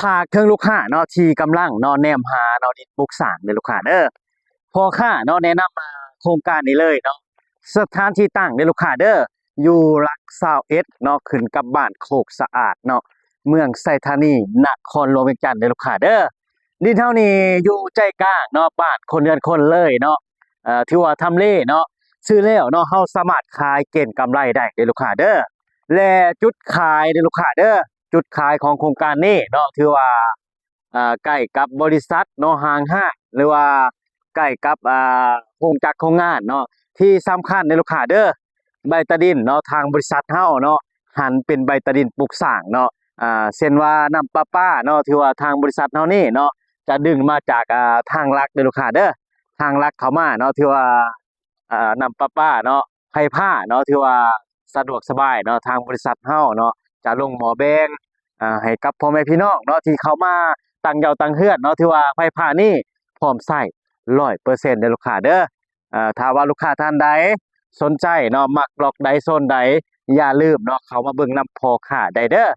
ฝากถึงลูกค้าเนาะที่กำลังเนาะแนมหาเนาะดินปลูกสร้างเด้อลูกค้าเด้อพอค่าเนาะแนะนำมาโครงการนี้เลยเนาะสถานที่ตั้งเด้อลูกค้าเด้ออยู่หลัก21เนาะขึ้นกับบ้านโคกสะอาดเนาะเมืองไซธานีนครหลวงเวียงจันทน์เด้อลูกค้าเด้อดินเท่านี้อยู่ใจกลางเนาะบ้านคนเรือนคนเลยเนาะถือว่าทำเลเนาะซื้อแล้วเนาะเฮาสามารถขายเก็งกำไรได้เด้อลูกค้าเด้อและจุดขายเด้อลูกค้าเด้อ จุดขายของโครงการนี้เนาะถือว่าใกล้กับบริษัทเนาะห้างห้างหรือว่าใกล้กับโรงจักรโรงงานเนาะที่สำคัญในลูกค้าเด้อใบตะดินเนาะทางบริษัทเฮาเนาะหันเป็นใบตะดินปลูกสร้างเนาะเช่นว่าน้ำประปาเนาะถือว่าทางบริษัทเฮานี่เนาะจะดึงมาจากทางลักเด้อลูกค้าเด้อทางลักเข้ามาเนาะถือว่าน้ำประปาเนาะไผผ้าเนาะถือว่าสะดวกสบายเนาะทางบริษัทเฮาเนาะจะลงหม้อแบง ให้กับพ่อแม่พี่น้องเนาะที่เขามาตั้งเยาตั้งเฮือนเนาะที่ว่าไฟฟ้านี่พร้อมใช้100%เด้อลูกค้าเด้อถ้าว่าลูกค้าท่านใดสนใจเนาะมักบล็อกใดโซนใดอย่าลืมเนาะเข้ามาเบิ่งนำพอค้าได้เด้อ